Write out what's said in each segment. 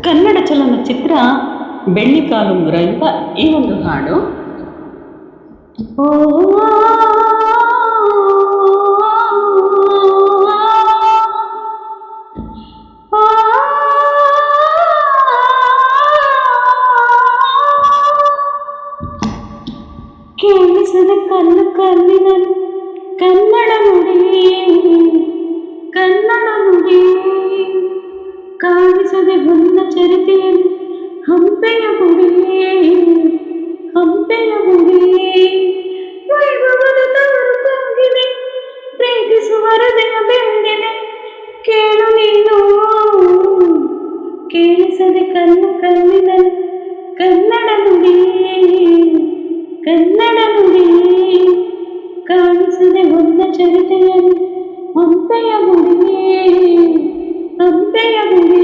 ಕನ್ನಡ ಚಲನಚಿತ್ರ ಬೆಳ್ಳಿಕಾಲುಂಗುರ ಎಂಬ ಈ ಒಂದು ಹಾಡು. ಓ ಕೇಳಿಸದ ಕಲ್ಲು ಕಲ್ಲಿನನು ಕನ್ನಡ ನುಡಿ, ಕನ್ನಡ ನುಡಿ ಕಾಣಿಸದೆ ಬಂದ ಚರಿತೆಯಲ್ಲಿ ಹಂಪೆಯ ಗುಡಿ, ಹಂಪೆಯ ಗುಡಿ ವೈಭವದ ತವರು ಕೊಂಗಿದೆ, ಪ್ರೀತಿಸುವ ಹೃದಯ ಬೆಂದಿದೆ, ಕೇಳು ನೀನು ಕೇಳಿಸದೆ ಕಲ್ಲು ಕಲ್ಲಿನನು ಕನ್ನಡ ನುಡಿ, ಕನ್ನಡ ನುಡಿ ಕಾಣಿಸದೆ ಬಂದ ಚರಿತೆಯಲ್ಲಿ ಹಂಪೆಯ ಗುಡಿ, ಹಂಪೆಯ ಗುಡಿ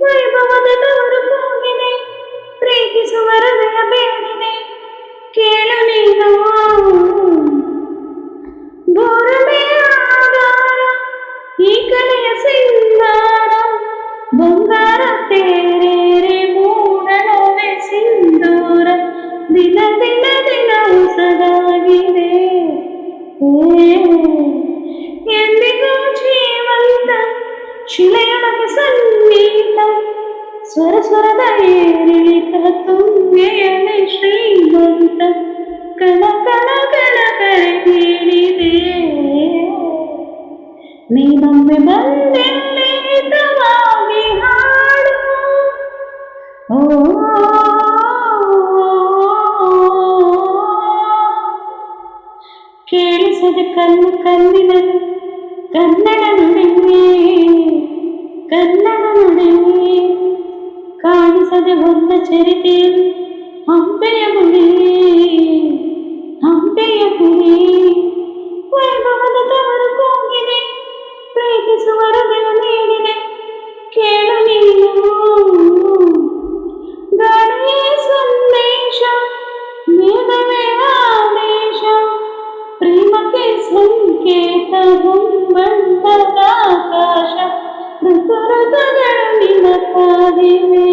ವೈಭವದ ತವರು ಹೋಗಿದೆ, ಪ್ರೀತಿಸುವ ಹೃದಯ ಬೇಡಿದೆ, ಕೇಳು ನೀನು ಬೋರಮೆ ಆಧಾರ ಈ ಕಲೆಯ ಸಿಂಗಾರ, ಬಂಗಾರ ತೇರೇರೆ ಮೂಡಣವೆ ಸಿಂಧೂರ, ದಿನ ದಿನ ದಿನ ಹೊಸದಾಗಿದೆ ಎಂದಿಗೂ ಜೀವಂತ ಶಿಲೆಯೊಳಗೆ ಸಂಗೀತ, ಸ್ವರ ಸ್ವರದ ಏರಿಳಿತ ತುಂಗೆಯಲೆ ಶ್ರೀಮಂತ, ಕಣ ಕಣ ಕಣ ಕರೆ ಕೇಳಿದೆ, ನೀನೊಮ್ಮೆ ಬಂದೆಲ್ಲಿ ಹಿತವಾಗಿ ಹಾಡು. ಓ ಕೇಳಿಸದ ಕಲ್ಲು ಕಲ್ಲಿನನು ಕನ್ನಡ ನುಡಿ, ಕನ್ನಡ ನುಡಿ ಕಾಣಿಸದೆ ಬಂದ ಚರಿತೆಯಲ್ಲಿ ಹಂಪೆಯ ಗುಡಿ, ಹಂಪೆಯ ಗುಡಿ ವೈಭವದ ತವರು ಕೂಗಿದೆ, ಪ್ರೀತಿಸುವ ಹೃದಯ ನೀಡಿದೆ, ಕೇಳು ನೀನು ಗಾಳಿಯೇ ಸಂದೇಶ, ಮೇಘವೇ ಆದೇಶ, ಪ್ರೇಮಕ್ಕೆ ಸಂಕೇತ ಹೊಂಬಣ್ಣದ ಆಕಾಶ, ಋತು ಋತುಗಳು ನಿನ್ನ ಕಾದಿವೆ.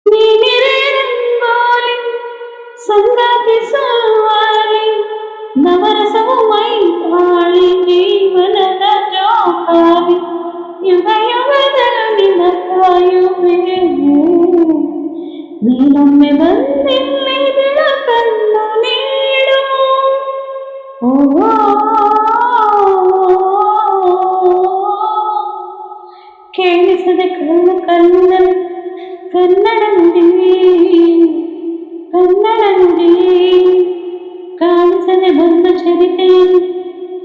ನೀನಿರೇ ರಂಗೋಲಿ ಸಂಗಾತಿ ಸವಾರಿ, ನವರಸವು ಮೈತಾಳಿ ಜೀವನದ ಜೋಕಾಲಿ, ಯುಗ ಯುಗದಲು ನಿನ್ನ ಕಾಯುವೆ, ನೀನೊಮ್ಮೆ ಬಂದಿಲ್ಲಿ ಬೆಳಕನ್ನು ನೀಡು. ಓ ಕೇಳಿಸದೆ ಕಲ್ಲು ಕಲ್ಲಿನನು ಕನ್ನಡ ನುಡಿ, ಕನ್ನಡ ನುಡಿ ಕಾಣಿಸದೆ ಬಂದ ಚರಿತೆಯಲ್ಲಿ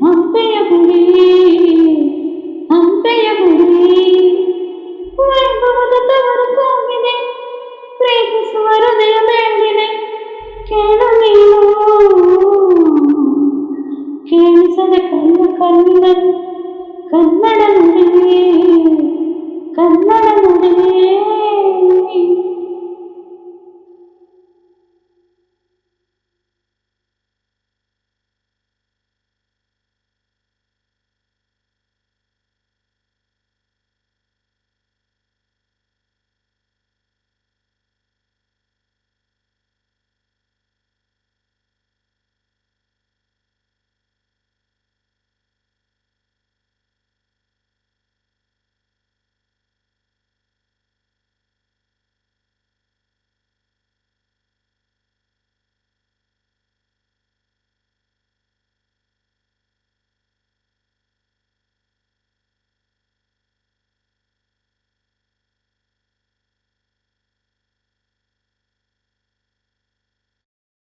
ಹಂಪೆಯ ಗುಡಿ, ಹಂಪೆಯ ಗುಡಿ ವೈಭವದ ತವರು ಕೂಗಿದೆ, ಪ್ರೀತಿಸುವ ಹೃದಯ ಬೇಡಿದೆ, ಕೇಳು ನೀನು ಕೇಳಿಸದೆ ಕಲ್ಲು ಕಲ್ಲಿನನು ಕನ್ನಡ ನುಡಿ, ಕನ್ನಡ ನುಡಿ.